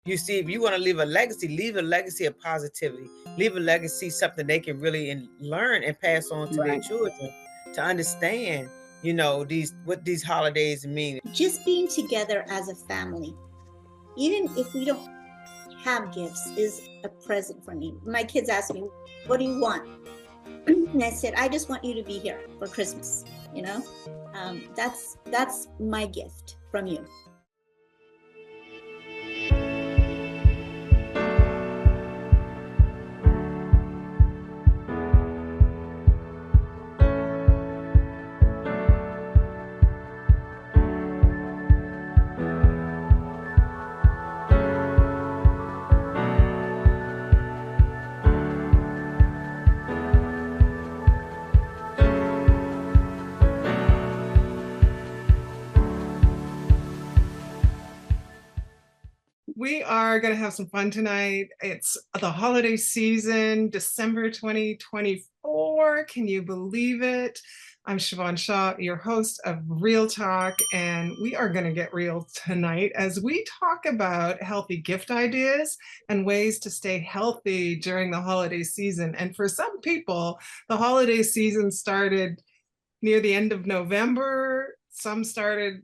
You see, if you want to leave a legacy of positivity, leave a legacy, something they can really learn and pass on to their Right. children to understand, you know, what these holidays mean. Just being together as a family, even if we don't have gifts, is a present for me. My kids ask me, what do you want? And I said, I just want you to be here for Christmas. You know, that's my gift from you. We are going to have some fun tonight. It's the holiday season, December 2024. Can you believe it? I'm Siobhan Shaw, your host of Real Talk, and we are going to get real tonight as we talk about healthy gift ideas and ways to stay healthy during the holiday season. And for some people, the holiday season started near the end of November. Some started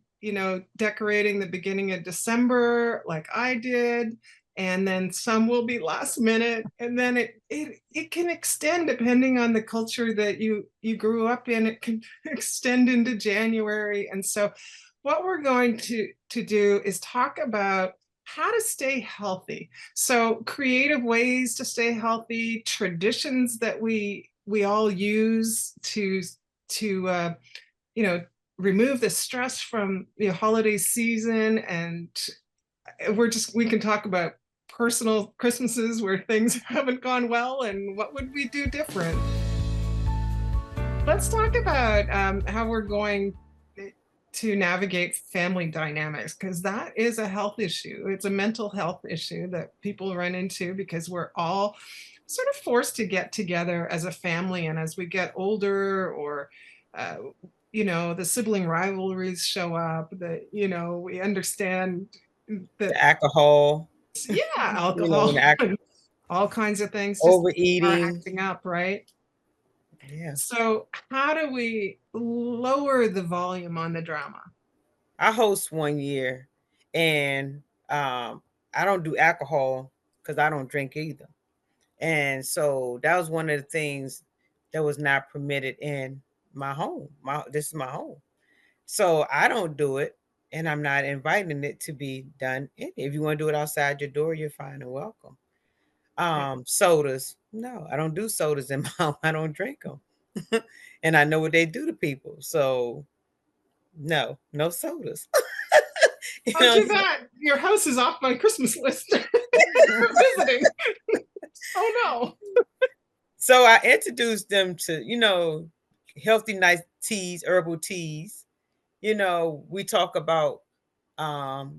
decorating the beginning of December, like I did, and then some will be last minute, and then it can extend depending on the culture that you grew up in. It can extend into January. And so what we're going to do is talk about how to stay healthy. So creative ways to stay healthy, traditions that we all use to remove the stress from the holiday season. And we can talk about personal Christmases where things haven't gone well and what would we do different. Let's talk about how we're going to navigate family dynamics, because that is a health issue. It's a mental health issue that people run into because we're all sort of forced to get together as a family. And as we get older, or the sibling rivalries show up, that we understand that The alcohol, alcohol, all kinds of things just overeating, are acting up, right? Yeah. So how do we lower the volume on the drama? I host one year, and I don't do alcohol because I don't drink either. And so that was one of the things that was not permitted in my home. This is my home. So I don't do it, and I'm not inviting it to be done. If you want to do it outside your door, you're fine and welcome. Sodas, no, I don't do sodas in my home. I don't drink them. And I know what they do to people. So no sodas. I'll do that. Your house is off my Christmas list for visiting. Oh no. So I introduced them to, healthy, nice teas, herbal teas. We talk about,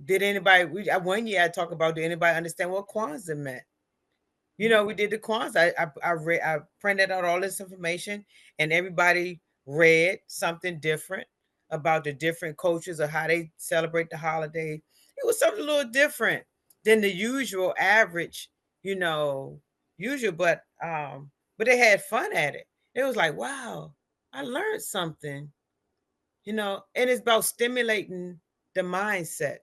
did anybody, one year I talked about, did anybody understand what Kwanzaa meant? We did the Kwanzaa. I printed out all this information, and everybody read something different about the different cultures of how they celebrate the holiday. It was something a little different than the usual average, usual, but they had fun at it. It was like, wow, I learned something, and it's about stimulating the mindset.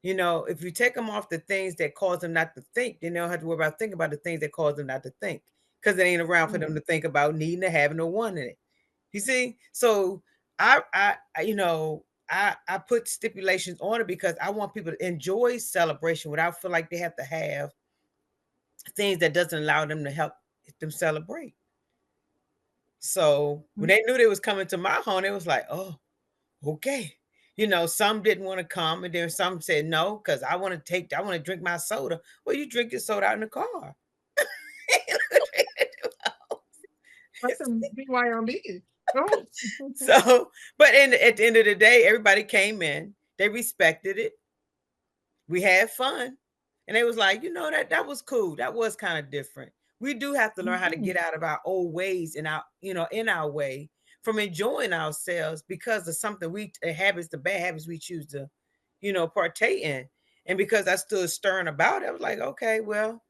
If you take them off the things that cause them not to think, then they don't have to worry about thinking about the things that cause them not to think, because it ain't around for them to think about needing or having or wanting it. You see? So I put stipulations on it because I want people to enjoy celebration without feel like they have to have things that doesn't allow them to help them celebrate. So when they knew they was coming to my home, it was like, oh, okay. Some didn't want to come, and then some said no, because I want to drink my soda. Well, you drink your soda out in the car. That's some BYOB. Oh. So, but at the end of the day, everybody came in. They respected it. We had fun. And it was like, that was cool. That was kind of different. We do have to learn how to get out of our old ways and in our way from enjoying ourselves because of something the bad habits we choose to, partake in. And because I stood stern about it, I was like, okay, well,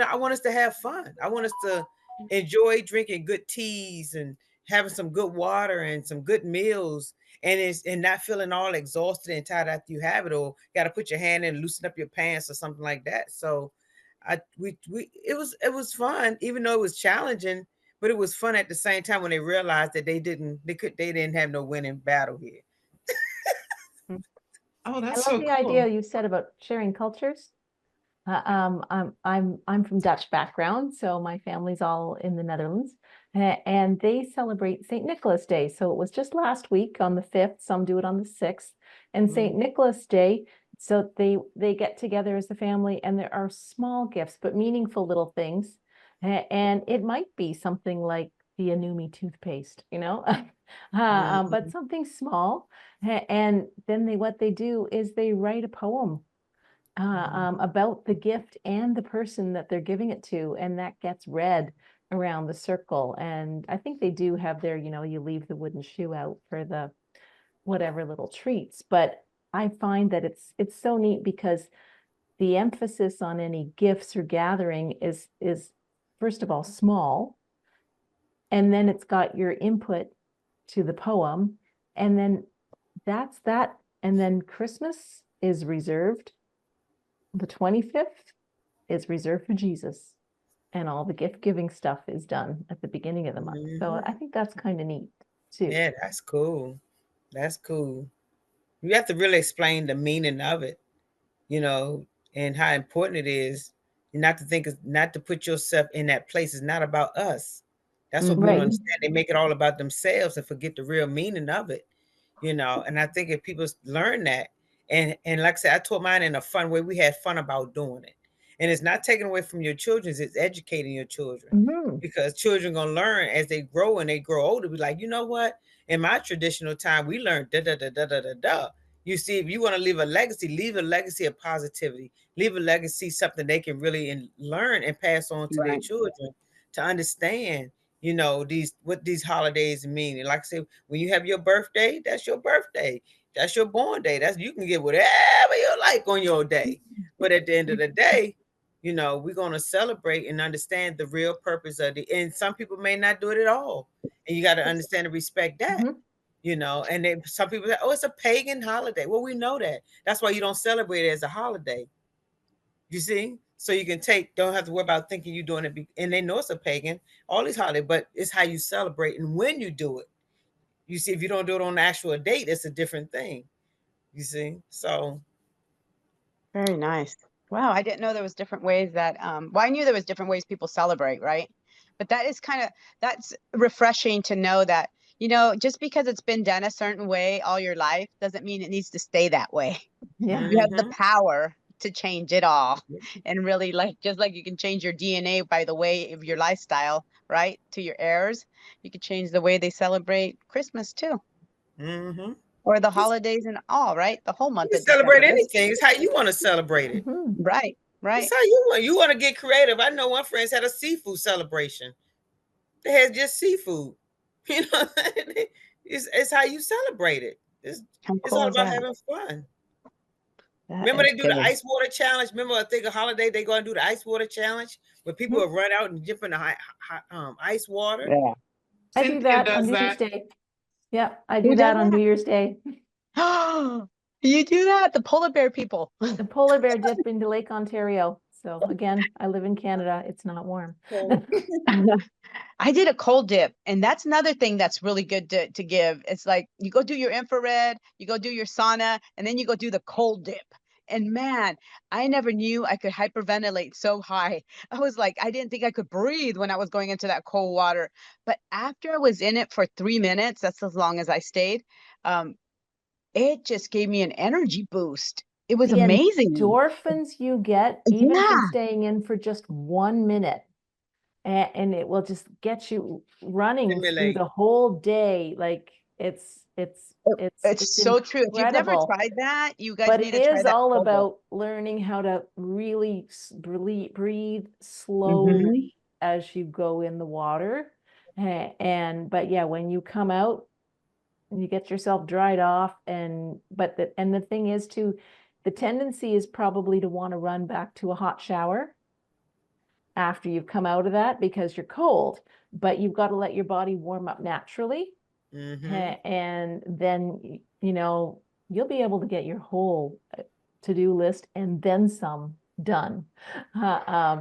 I want us to have fun. I want us to enjoy drinking good teas and having some good water and some good meals, and not feeling all exhausted and tired after you have it, or got to put your hand in and loosen up your pants or something like that. So we it was fun, even though it was challenging, but it was fun at the same time when they realized that they didn't have no winning battle here. Oh, I that's love so the cool. idea you said about sharing cultures. I'm from Dutch background, so my family's all in the Netherlands, and they celebrate St. Nicholas Day. So it was just last week on the 5th. Some do it on the 6th, and St. Nicholas Day. So they get together as a family, and there are small gifts but meaningful little things, and it might be something like the Anumi toothpaste, but something small. And then what they do is they write a poem about the gift and the person that they're giving it to, and that gets read around the circle. And I think they do have their, you leave the wooden shoe out for the whatever little treats. But I find that it's so neat because the emphasis on any gifts or gathering is first of all small, and then it's got your input to the poem, and then that's that. And then Christmas is reserved. The 25th is reserved for Jesus, and all the gift giving stuff is done at the beginning of the month. So I think that's kind of neat too. Yeah, that's cool. That's cool. You have to really explain the meaning of it, you know, and how important it is. Not to put yourself in that place. It's not about us. That's what people Right. understand. They make it all about themselves and forget the real meaning of it. And I think if people learn that, and like I said, I taught mine in a fun way. We had fun about doing it, and it's not taking away from your children. It's educating your children, because children gonna learn as they grow, and they grow older. Be like, you know what? In my traditional time, we learned da da da da da da da. You see, if you want to leave a legacy of positivity, leave a legacy, something they can really learn and pass on to their children to understand, what these holidays mean. And like I said, when you have your birthday, that's your birthday. That's your born day. You can get whatever you like on your day. But at the end of the day, we're gonna celebrate and understand the real purpose of it. And some people may not do it at all. And you got to understand and respect that. And then some people say, oh, it's a pagan holiday. Well, we know that. That's why you don't celebrate it as a holiday. You see? So you don't have to worry about thinking you're doing it. And they know it's a pagan, all these holidays, but it's how you celebrate and when you do it. You see, if you don't do it on the actual date, it's a different thing. You see? So. Very nice. Wow, I didn't know there was different ways that, well, I knew there was different ways people celebrate, right? But that's refreshing to know that, just because it's been done a certain way all your life doesn't mean it needs to stay that way. Yeah. You have the power to change it all, and really, just like you can change your DNA by the way of your lifestyle, right? To your heirs, you could change the way they celebrate Christmas too. Or the holidays and all, right? The whole month You of celebrate December. anything. It's how you want to celebrate it. Right. It's how you want to get creative. I know one friend's had a seafood celebration. They had just seafood. It's how you celebrate it. It's all about having fun. Remember they do the ice water challenge? Remember I think a holiday they go and do the ice water challenge where people will run out and jump in the ice water? Yeah. I do that on New Year's Day. Yeah, I do that on New Year's Day. You do that? The polar bear people. The polar bear dipped into Lake Ontario. So again, I live in Canada. It's not warm. I did a cold dip, and that's another thing that's really good to give. It's like you go do your infrared, you go do your sauna, and then you go do the cold dip. And man, I never knew I could hyperventilate so high. I was like, I didn't think I could breathe when I was going into that cold water. But after I was in it for 3 minutes, that's as long as I stayed, it just gave me an energy boost. It was amazing. Endorphins you get even from staying in for just 1 minute. And it will just get you running through the whole day. Like it's so true. If you've never tried that, you guys need to try that. But it is all about learning how to really breathe slowly as you go in the water. But yeah, when you come out, you get yourself dried off. And the thing is too, the tendency is probably to want to run back to a hot shower after you've come out of that because you're cold, but you've got to let your body warm up naturally. And then, you know, you'll be able to get your whole to-do list and then some done,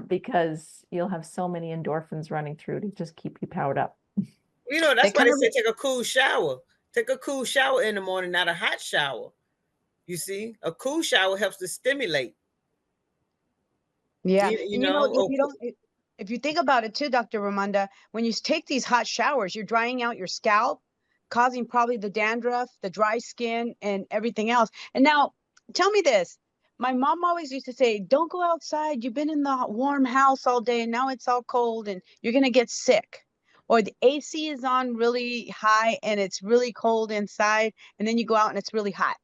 because you'll have so many endorphins running through to just keep you powered up. You know, that's why they say take a cool shower. Take a cool shower in the morning, not a hot shower. You see, a cool shower helps to stimulate. Yeah. You And you know, know, if you think about it too, Dr. Romunda, when you take these hot showers, you're drying out your scalp, causing probably the dandruff, the dry skin, and everything else. And now, tell me this. My mom always used to say, don't go outside. You've been in the warm house all day, and now it's all cold, and you're going to get sick. Or the AC is on really high, and it's really cold inside, and then you go out and it's really hot.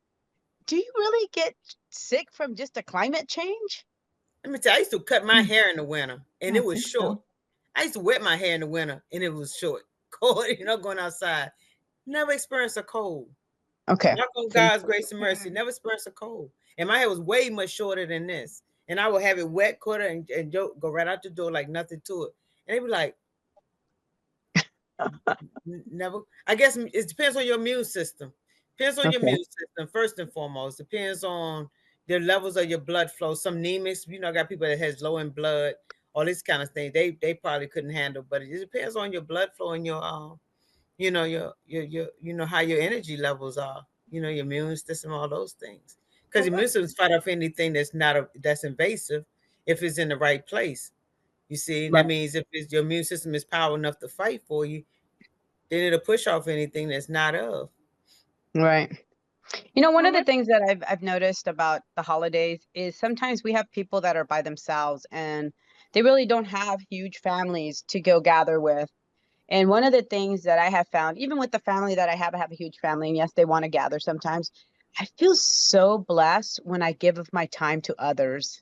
Do you really get sick from just a climate change? let me tell you, I used to cut my hair in the winter, and I it was think short. so. I used to wet my hair in the winter, and it was short. Cold, you know, going outside. Never experienced a cold. Okay. Knock on See? God's grace and mercy. Never experienced a cold. And my hair was way much shorter than this. And I would have it wet, quarter, and go right out the door like nothing to it. And they be like, never. I guess it depends on your immune system. Depends on your Okay. immune system, first and foremost. Depends on the levels of your blood flow. Some anemics, you know, I got people that has low in blood, all this kind of thing. They probably couldn't handle, but it depends on your blood flow and your you know, your you know how your energy levels are, you know, your immune system, all those things. Because the immune system fight off anything that's invasive if it's in the right place. You see, that Right. means if your immune system is power enough to fight for you, then it'll push off anything that's not of. Right. You know, one of the things that I've noticed about the holidays is sometimes we have people that are by themselves and they really don't have huge families to go gather with. And one of the things that I have found, even with the family that I have a huge family, and yes, they want to gather sometimes. I feel so blessed when I give of my time to others.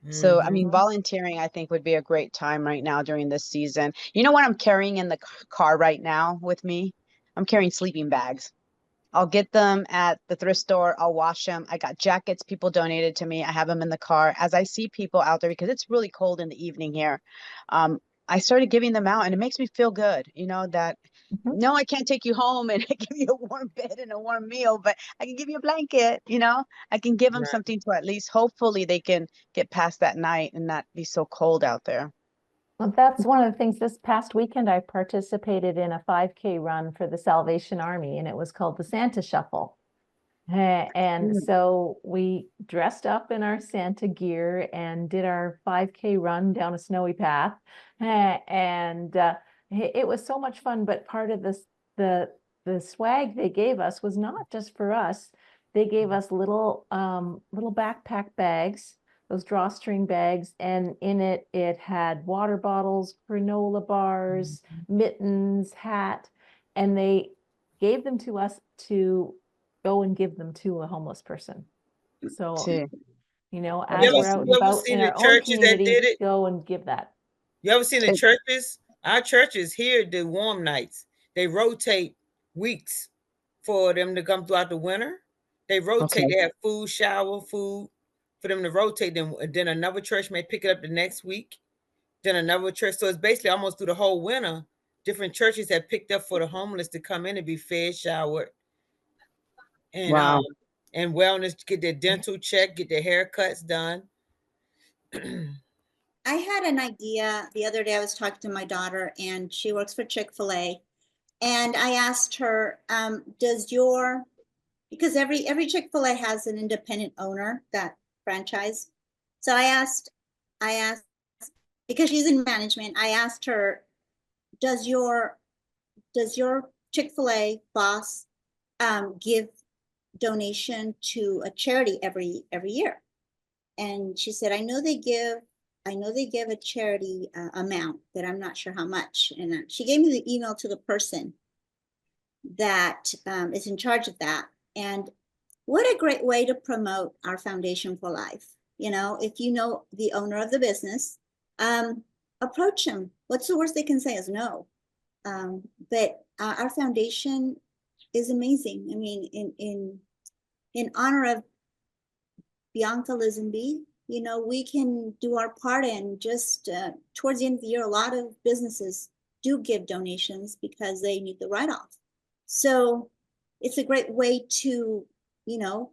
So, I mean, Mm-hmm. volunteering, I think, would be a great time right now during this season. You know what I'm carrying in the car right now with me? I'm carrying sleeping bags. I'll get them at the thrift store. I'll wash them. I got jackets people donated to me. I have them in the car. As I see people out there, because it's really cold in the evening here, um, I started giving them out and it makes me feel good, you know, that no, I can't take you home and give you a warm bed and a warm meal, but I can give you a blanket, you know, I can give them Right. something to at least hopefully they can get past that night and not be so cold out there. Well, that's one of the things. This past weekend, I participated in a 5K run for the Salvation Army, and it was called the Santa Shuffle. And so we dressed up in our Santa gear and did our 5K run down a snowy path. And it was so much fun. But part of this, the swag they gave us was not just for us. They gave us little backpack bags, those drawstring bags, and in it had water bottles, granola bars, mittens, hat, and they gave them to us to go and give them to a homeless person. So, See, you know, that is as we're out awesome. and You ever about seen in the our own churches that communities, did it? go and give that. You ever seen the It- churches? Our churches here do warm nights. They rotate weeks for them to come throughout the winter. They rotate. Okay. They have food, shower, food for them to rotate them. And then another church may pick it up the next week. Then another church. So it's basically almost through the whole winter. Different churches have picked up for the homeless to come in and be fed, showered, and Wow. wellness, get their dental check, get their haircuts done. I had an idea the other day. I was talking to my daughter, and she works for Chick-fil-A. And I asked her, does your, because every Chick-fil-A has an independent owner, that franchise. So I asked, because she's in management, I asked her, does your Chick-fil-A boss give donation to a charity every year? And she said, I know they give a charity amount, but I'm not sure how much. And she gave me the email to the person that is in charge of that. And what a great way to promote our Foundation for Life. You know, if you know the owner of the business, approach him. What's the worst they can say is no. But our foundation is amazing. I mean, in honor of Bianca Lisenby, you know, we can do our part. And just towards the end of the year, a lot of businesses do give donations because they need the write-off. So it's a great way to, you know,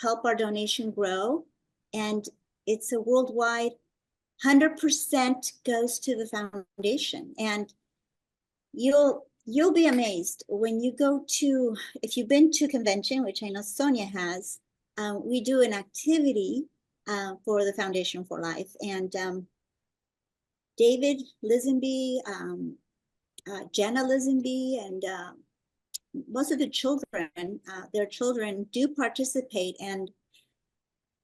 help our donation grow. And it's a worldwide 100% goes to the foundation. And you'll be amazed when you go to, if you've been to convention, which I know Sonia has, we do an activity for the Foundation for Life. And David Lisenby, Jenna Lisenby, and most of the children, their children do participate. And,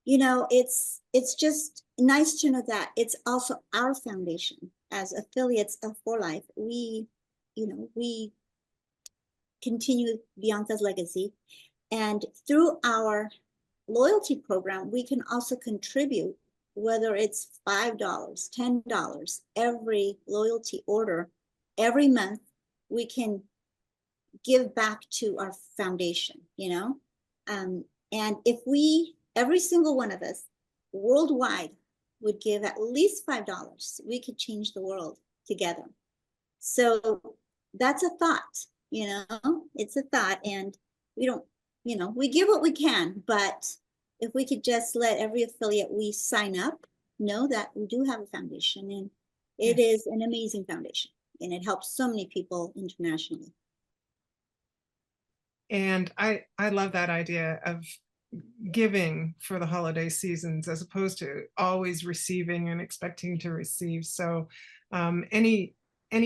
you know, it's just nice to know that it's also our foundation as affiliates of For Life. We, you know, we continue Bianca's legacy. And through our loyalty program, we can also contribute, whether it's $5, $10, every loyalty order, every month, we can give back to our foundation, you know? And if we, every single one of us worldwide would give at least $5, we could change the world together. So that's a thought, you know, it's a thought. And we don't, you know, we give what we can, but if we could just let every affiliate we sign up know that we do have a foundation, and it is an amazing foundation, and it helps so many people internationally. And I love that idea of giving for the holiday seasons as opposed to always receiving and expecting to receive. So any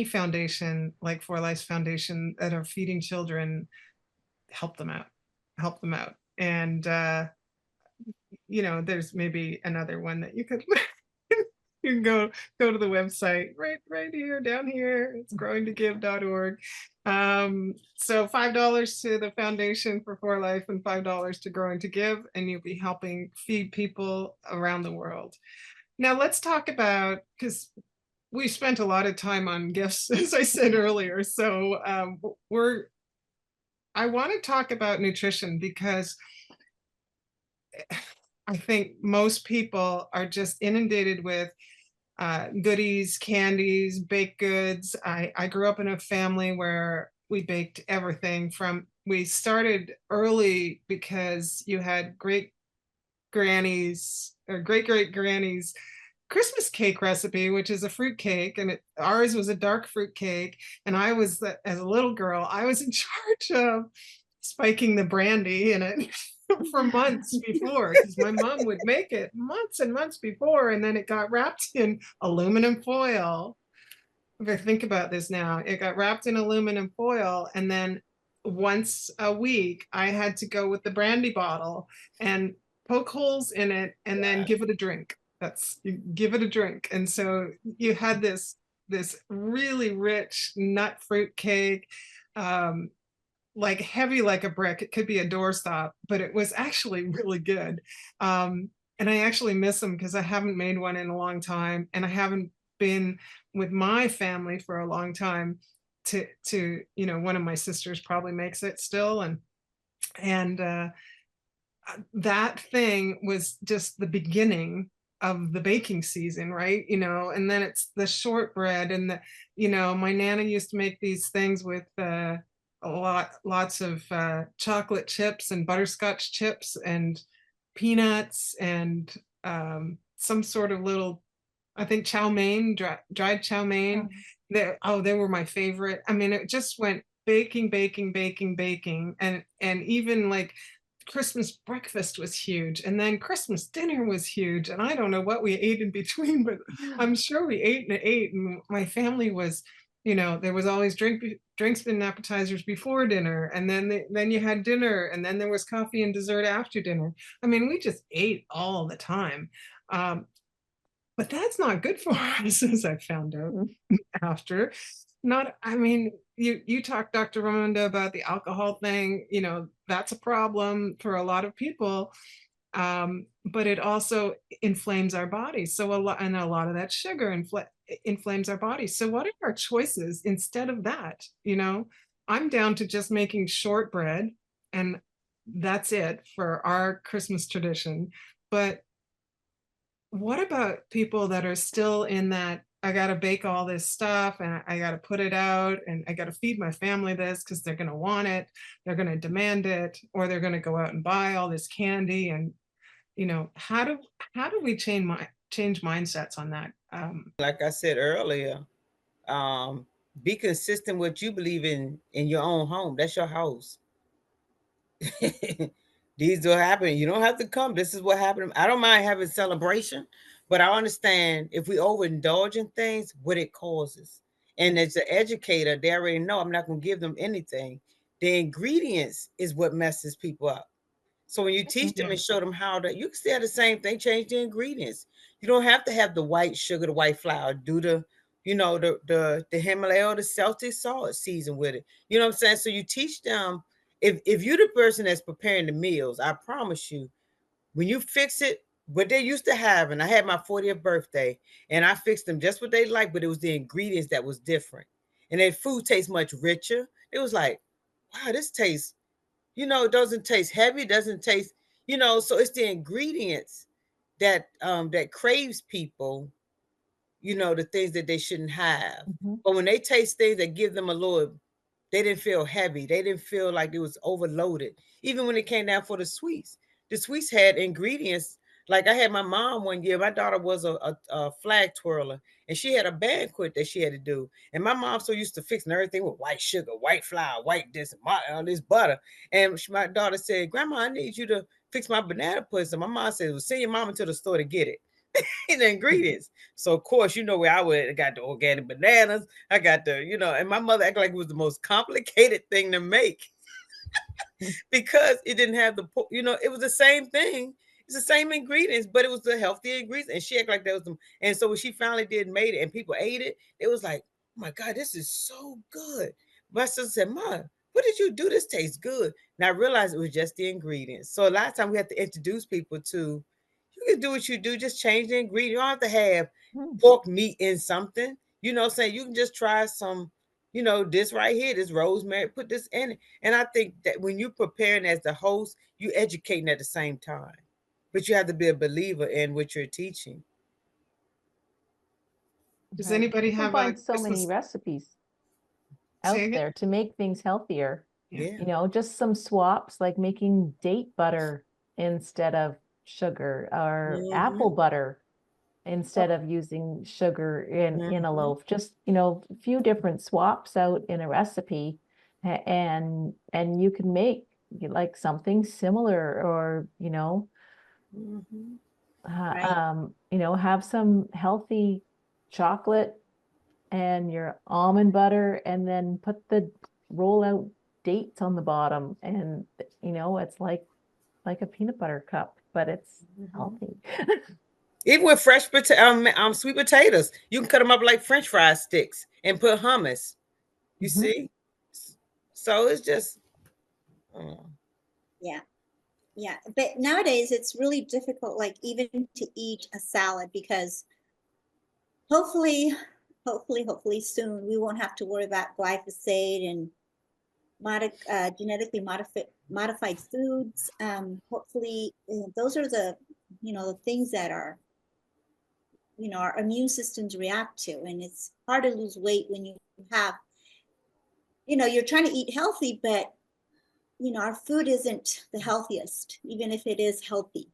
foundation like For Life's foundation that are feeding children, help them out. And you know, there's maybe another one that you could you can go to the website right here, down here. It's growingtogive.org. So $5 to the Foundation for Life and $5 to Growing to Give, and you'll be helping feed people around the world. Now let's talk about, because we spent a lot of time on gifts, as I said earlier. So I want to talk about nutrition, because I think most people are just inundated with goodies, candies, baked goods. I grew up in a family where we baked everything from, we started early because you had great granny's Christmas cake recipe, which is a fruit cake, and ours was a dark fruit cake. And I was, as a little girl, I was in charge of spiking the brandy in it for months before, because my mom would make it months and months before, and then it got wrapped in aluminum foil. If I think about this now, it got wrapped in aluminum foil, and then once a week I had to go with the brandy bottle and poke holes in it and then give it a drink. Give it a drink. And so you had this really rich nut fruit cake, like heavy like a brick. It could be a doorstop, but it was actually really good. And I actually miss them because I haven't made one in a long time, and I haven't been with my family for a long time to you know, one of my sisters probably makes it still, and that thing was just the beginning of the baking season, right? You know, and then it's the shortbread, and the, you know, my Nana used to make these things with lots of chocolate chips and butterscotch chips and peanuts and some sort of little, I think chow mein, dried chow mein. They were my favorite. I mean, it just went baking, and even like Christmas breakfast was huge, and then Christmas dinner was huge, and I don't know what we ate in between, but I'm sure we ate, and my family was, you know, there was always drinks and appetizers before dinner, and then you had dinner, and then there was coffee and dessert after dinner. I mean, we just ate all the time. But that's not good for us, as I found out after. I mean, you talked, Dr. Romunda, about the alcohol thing. You know, that's a problem for a lot of people, but it also inflames our bodies. So a lot of that sugar inflames our bodies. So what are our choices instead of that? You know, I'm down to just making shortbread, and that's it for our Christmas tradition. But what about people that are still in that, I got to bake all this stuff and I got to put it out and I got to feed my family this because they're going to want it, they're going to demand it, or they're going to go out and buy all this candy. And, how do we change mindsets on that? Like I said earlier, be consistent with what you believe in your own home. That's your house. These will happen. You don't have to come. This is what happened. I don't mind having celebration, but I understand if we overindulge in things, what it causes. And as an educator, they already know I'm not going to give them anything. The ingredients is what messes people up. So when you teach them Yeah. and show them how to, you can still have the same thing, change the ingredients. You don't have to have the white sugar, the white flour, do the Himalaya or the Celtic salt season with it. You know what I'm saying? So you teach them, if you're the person that's preparing the meals, I promise you, when you fix it, what they used to have, and I had my 40th birthday, and I fixed them just what they like, but it was the ingredients that was different. And their food tastes much richer. It was like, wow, this tastes, it doesn't taste heavy, doesn't taste, so it's the ingredients that craves people, the things that they shouldn't have. But when they taste things that give them a little, they didn't feel heavy. They didn't feel like it was overloaded. Even when it came down for the sweets had ingredients. Like I had my mom one year, my daughter was a flag twirler, and she had a banquet that she had to do. And my mom so used to fixing everything with white sugar, white flour, white this, this butter. And my daughter said, Grandma, I need you to fix my banana pudding. My mom said, well, send your mama to the store to get it. The ingredients. So of course, where I went, I got the organic bananas. I got and my mother acted like it was the most complicated thing to make because it didn't have it was the same thing. It's the same ingredients, but it was the healthy ingredients. And she acted like that was them. And so when she finally made it and people ate it, it was like, oh my God, this is so good. My sister said, Mom, what did you do? This tastes good. And I realized it was just the ingredients. So a lot of times we have to introduce people to, you can do what you do, just change the ingredient. You don't have to have pork meat in something. Saying you can just try some, this right here, this rosemary, put this in it. And I think that when you're preparing as the host, you educating at the same time. But you have to be a believer in what you're teaching. Does anybody You can have find a so Christmas? many recipes Say out again? there to make things healthier. Yeah. Just some swaps like making date butter instead of sugar, or apple butter instead of using sugar in a loaf. Just, a few different swaps out in a recipe, and you can make like something similar, or have some healthy chocolate and your almond butter, and then put the roll out dates on the bottom, and it's like a peanut butter cup, but it's healthy. Even with fresh sweet potatoes, you can cut them up like French fry sticks and put hummus. You see, so it's just. Yeah, but nowadays it's really difficult, like even to eat a salad, because hopefully soon we won't have to worry about glyphosate and genetically modified foods. Hopefully, those are the the things that are our immune systems react to, and it's hard to lose weight when you have you're trying to eat healthy, but our food isn't the healthiest, even if it is healthy,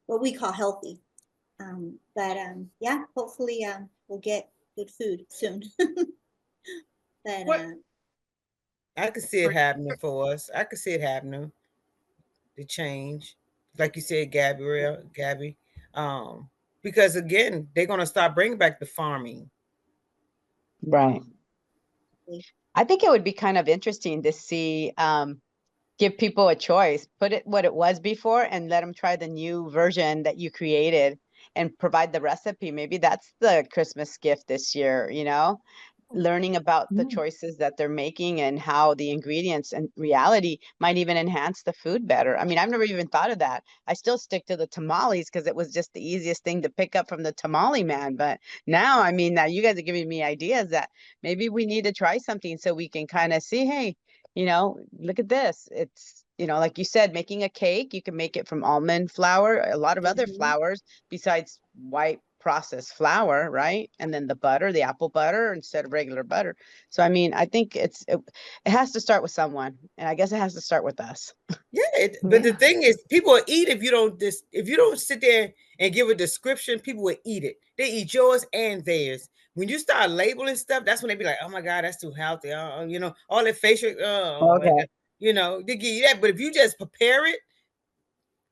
what we call healthy. But yeah, hopefully we'll get good food soon. But I can see it happening for us. I can see it happening. The change, like you said, Gabby, because again, they're gonna start bringing back the farming. Right. I think it would be kind of interesting to see, give people a choice, put it what it was before, and let them try the new version that you created and provide the recipe. Maybe that's the Christmas gift this year, learning about the choices that they're making and how the ingredients and reality might even enhance the food better. I mean, I've never even thought of that. I still stick to the tamales because it was just the easiest thing to pick up from the tamale man. But now, I mean, now you guys are giving me ideas that maybe we need to try something so we can kind of see, hey, look at this. You know, like you said, making a cake, you can make it from almond flour, a lot of other Mhm. flours besides white processed flour, right? And then the butter, the apple butter instead of regular butter. So I mean, I think it has to start with someone, and I guess it has to start with us. Yeah, but the Yeah. thing is, people will eat if you don't if you don't sit there and give a description. People will eat it. They eat yours and theirs. When you start labeling stuff, that's when they be like, "Oh my God, that's too healthy." You know, all that facial. Oh my Okay. God, you know, they give you that. But if you just prepare it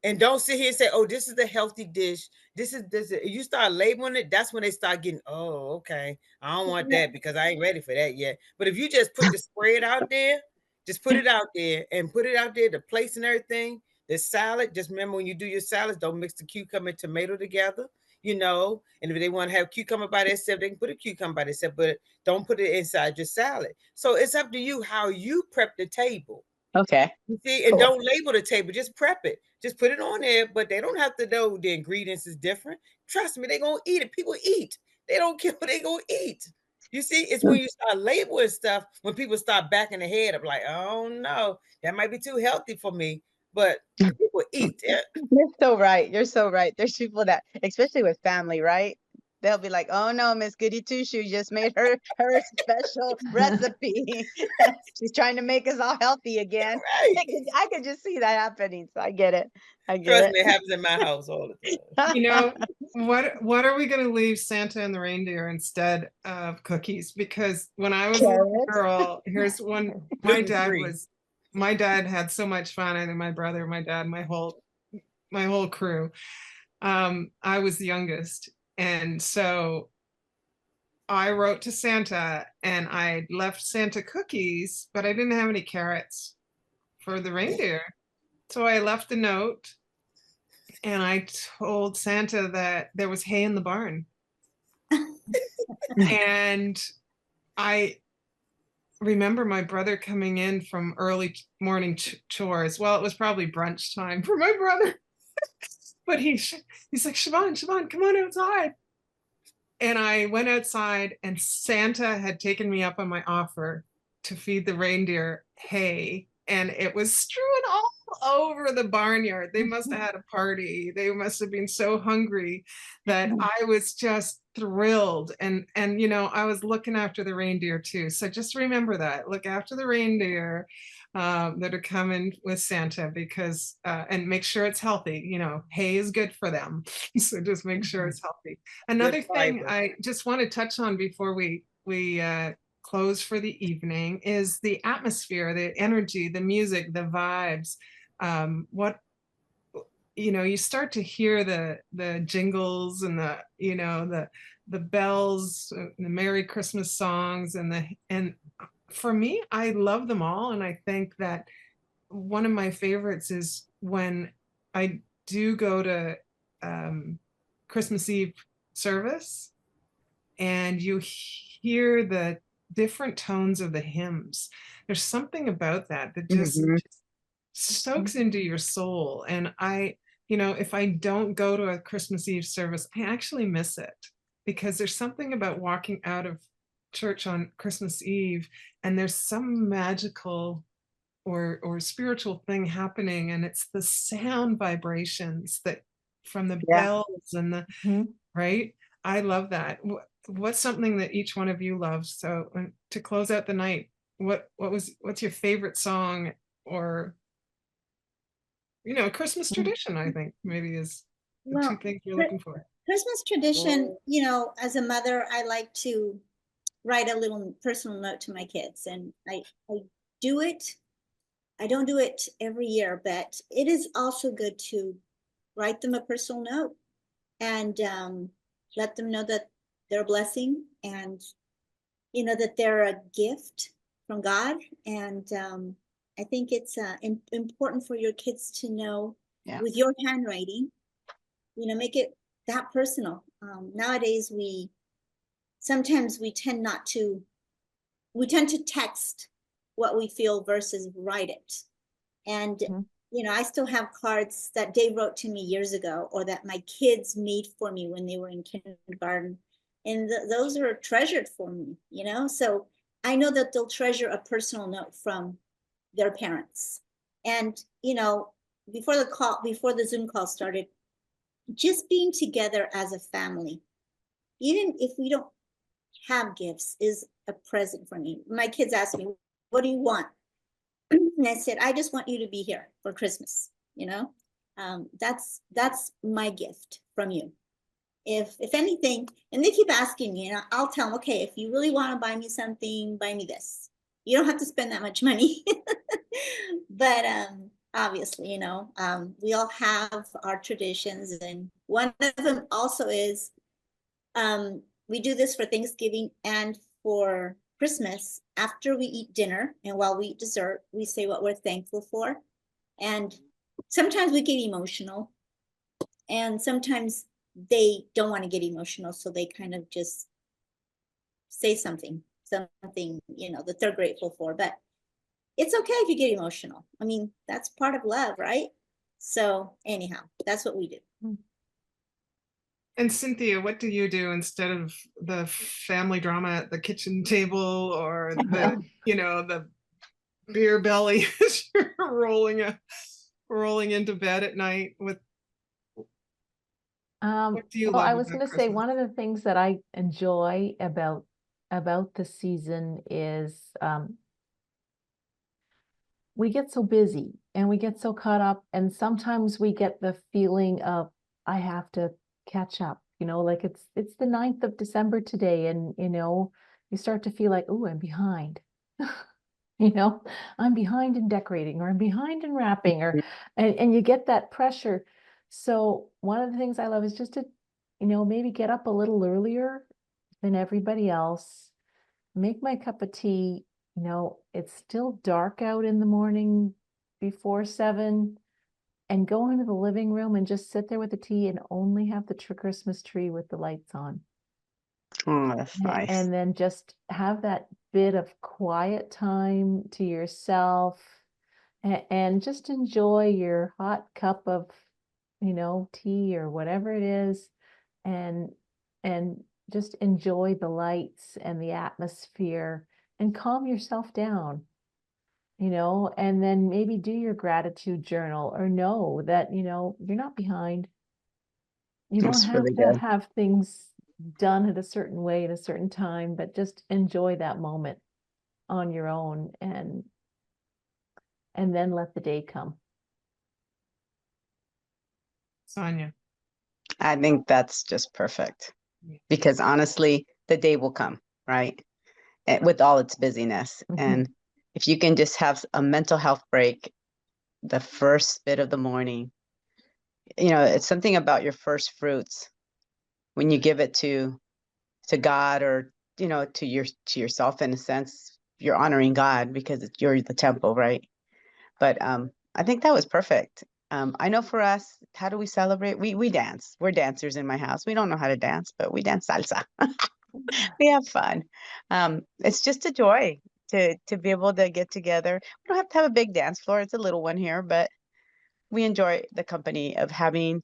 and don't sit here and say, "Oh, this is the healthy dish. This is this." You start labeling it. That's when they start getting. Oh, okay. I don't want that because I ain't ready for that yet. But if you just put the spread out there, just put it out there and put it out there, the plates and everything. The salad. Just remember when you do your salads, don't mix the cucumber and tomato together. You know, and if they want to have cucumber by themselves, they can put a cucumber by themselves, but don't put it inside your salad. So it's up to you how you prep the table. Okay. You see, and Cool. don't label the table, just prep it. Just put it on there, but they don't have to know the ingredients is different. Trust me, they're gonna eat it. People eat. They don't care what they gonna eat. You see, it's when you start labeling stuff, when people start backing the head up, like, oh no, that might be too healthy for me. But people eat. Yeah. You're so right. You're so right. There's people that, especially with family, right? They'll be like, "Oh no, Miss Goody Two Shoes just made her special recipe. She's trying to make us all healthy again." Right. I could just see that happening. So I get it. I Trust get me, it happens in my house all the time. it. You know, what are we going to leave Santa and the reindeer instead of cookies? Because when I was a little Carrots. girl, here's one. Gluten free. My dad had so much fun. I think my brother, my dad, my whole crew. I was the youngest, and so I wrote to Santa and I left Santa cookies, but I didn't have any carrots for the reindeer. So I left a note and I told Santa that there was hay in the barn. And I remember my brother coming in from early morning chores. Well, it was probably brunch time for my brother. But he's like, Siobhan, come on outside. And I went outside and Santa had taken me up on my offer to feed the reindeer hay. And it was strewn all over the barnyard. They must have had a party. They must have been so hungry that I was just thrilled. And you know, I was looking after the reindeer too. So just remember that. Look after the reindeer that are coming with Santa, because and make sure it's healthy. You know, hay is good for them. So just make sure it's healthy. Another Good thing fiber. I just want to touch on before we close for the evening is the atmosphere, the energy, the music, the vibes. What, you know, you start to hear the jingles and the, you know, the bells, the Merry Christmas songs, and for me, I love them all, and I think that one of my favorites is when I do go to Christmas Eve service and you hear the different tones of the hymns. There's something about that that just Mhm. soaks into your soul. And you know, if I don't go to a Christmas Eve service, I actually miss it, because there's something about walking out of church on Christmas Eve and there's some magical or spiritual thing happening, and it's the sound vibrations that from the Yeah. bells and the right. I love that. What's something that each one of you loves? So to close out the night, what's your favorite song, or you know, Christmas tradition? I think maybe is the two Well, things you're looking for. Christmas tradition, Oh, you know, as a mother, I like to write a little personal note to my kids, and I do it. I don't do it every year, but it is also good to write them a personal note and let them know that they're a blessing, and you know that they're a gift from God. And I think it's important for your kids to know, Yeah. with your handwriting, you know, make it that personal. Nowadays, sometimes we tend not to, we tend to text what we feel versus write it. And you know, I still have cards that Dave wrote to me years ago, or that my kids made for me when they were in kindergarten, and those are treasured for me, you know. So I know that they'll treasure a personal note from their parents. And, before the Zoom call started, just being together as a family, even if we don't have gifts, is a present for me. My kids ask me, what do you want? And I said, I just want you to be here for Christmas. That's my gift from you. If anything, and they keep asking me, and I'll tell them, okay, if you really want to buy me something, buy me this. You don't have to spend that much money. But obviously, we all have our traditions, and one of them also is we do this for Thanksgiving and for Christmas. After we eat dinner and while we eat dessert, we say what we're thankful for. And sometimes we get emotional, and sometimes they don't want to get emotional, so they kind of just say something that they're grateful for. But it's okay if you get emotional. I mean, that's part of love, right? So anyhow, that's what we do. And Cynthia, what do you do instead of the family drama at the kitchen table, or the the beer belly as you're rolling into bed at night with? What do you Well, love I was about going to say, Christmas? one of the things that I enjoy about the season is we get so busy and we get so caught up, and sometimes we get the feeling of, I have to catch up, like it's the 9th of December today, and you start to feel like, oh, I'm behind. I'm behind in decorating, or I'm behind in wrapping, and you get that pressure. So one of the things I love is just to, maybe get up a little earlier than everybody else, make my cup of tea. It's still dark out in the morning before 7, and go into the living room and just sit there with the tea and only have the Christmas tree with the lights on. Oh, that's nice. And then just have that bit of quiet time to yourself, and just enjoy your hot cup of, tea or whatever it is, and just enjoy the lights and the atmosphere, and calm yourself down, and then maybe do your gratitude journal, or know that, you're not behind. You don't That's have really to good. have things done at a certain way at a certain time, but just enjoy that moment on your own, and then let the day come. Sonia. I think that's just perfect, because honestly, the day will come, right? With all its busyness. And if you can just have a mental health break the first bit of the morning, it's something about your first fruits when you give it to God, or to yourself. In a sense, you're honoring God because you're the temple, right? But I think that was perfect. I know for us, how do we celebrate? We dance. We're dancers in my house. We don't know how to dance, but we dance salsa. We have fun. It's just a joy to be able to get together. We don't have to have a big dance floor. It's a little one here, but we enjoy the company of having.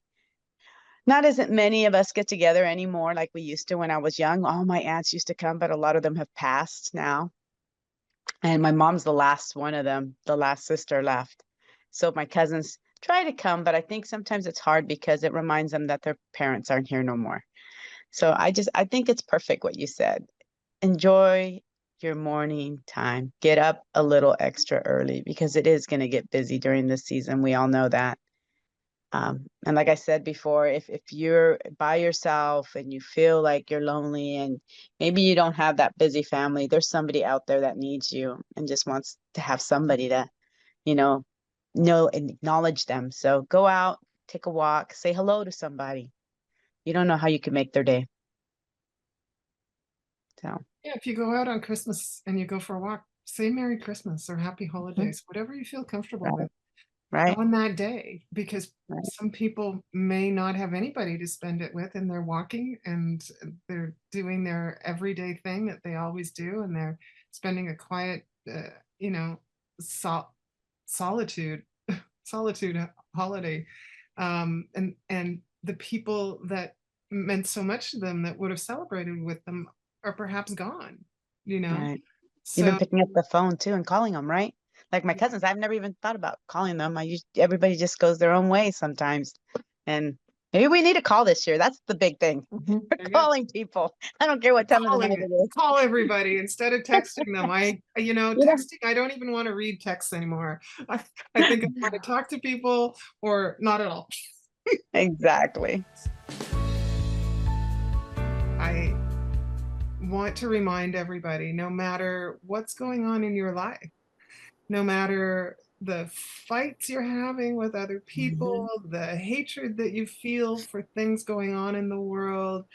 Not as many of us get together anymore like we used to when I was young. All my aunts used to come, but a lot of them have passed now. And my mom's the last one of them, the last sister left. So my cousins try to come, but I think sometimes it's hard because it reminds them that their parents aren't here no more. So I think it's perfect what you said. Enjoy your morning time. Get up a little extra early because it is going to get busy during this season. We all know that. And like I said before, if you're by yourself and you feel like you're lonely, and maybe you don't have that busy family, there's somebody out there that needs you and just wants to have somebody to, know and acknowledge them. So go out, take a walk, say hello to somebody. You don't know how you can make their day. So Yeah, if you go out on Christmas and you go for a walk, say Merry Christmas or Happy Holidays, whatever you feel comfortable with right. on that day, because some people may not have anybody to spend it with, and they're walking and they're doing their everyday thing that they always do, and they're spending a quiet, solitude holiday. And the people that meant so much to them, that would have celebrated with them, are perhaps gone, Right. So Even picking up the phone too and calling them, right? Like my cousins, I've never even thought about calling them. Everybody just goes their own way sometimes. And maybe we need a call this year. That's the big thing. Mhm. We're calling people. I don't care what time of the night it is. Call everybody instead of texting them. You know? Texting, I don't even want to read texts anymore. I think I want to talk to people or not at all. Exactly. I want to remind everybody, no matter what's going on in your life, no matter the fights you're having with other people, the hatred that you feel for things going on in the world,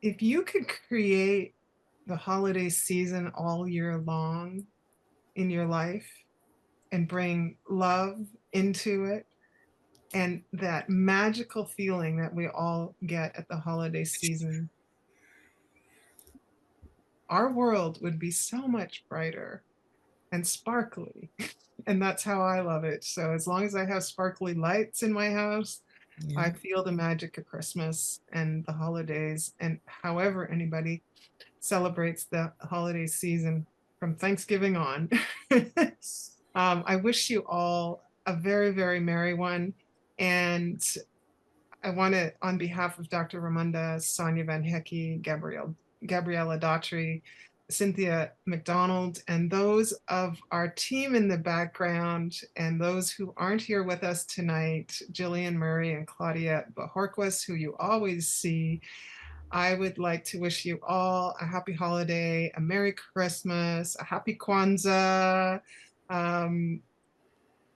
if you could create the holiday season all year long in your life and bring love into it, and that magical feeling that we all get at the holiday season, our world would be so much brighter and sparkly. And that's how I love it. So as long as I have sparkly lights in my house, I feel the magic of Christmas and the holidays, and however anybody celebrates the holiday season from Thanksgiving on. I wish you all a very, very merry one. And I want to, on behalf of Dr. Romunda, Sonia Van Hecke, Gabriela Daughtrey, Cynthia MacDonald, and those of our team in the background, and those who aren't here with us tonight, Jillian Murray and Claudia Bajorquez, who you always see, I would like to wish you all a happy holiday, a Merry Christmas, a happy Kwanzaa,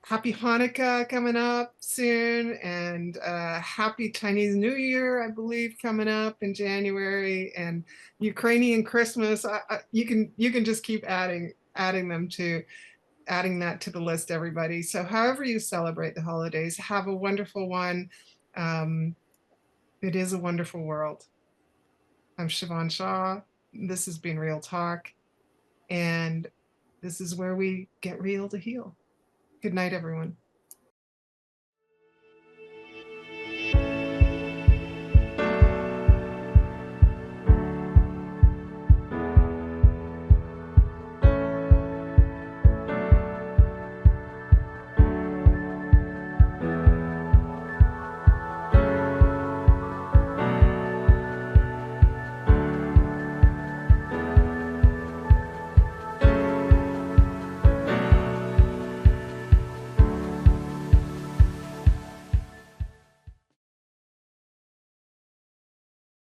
happy Hanukkah coming up soon, and happy Chinese New Year, I believe, coming up in January, and Ukrainian Christmas. You can just keep adding that to the list, everybody. So however you celebrate the holidays, have a wonderful one. It is a wonderful world. I'm Siobhan Shaw. This has been Real Talk, and this is where we get real to heal. Good night, everyone.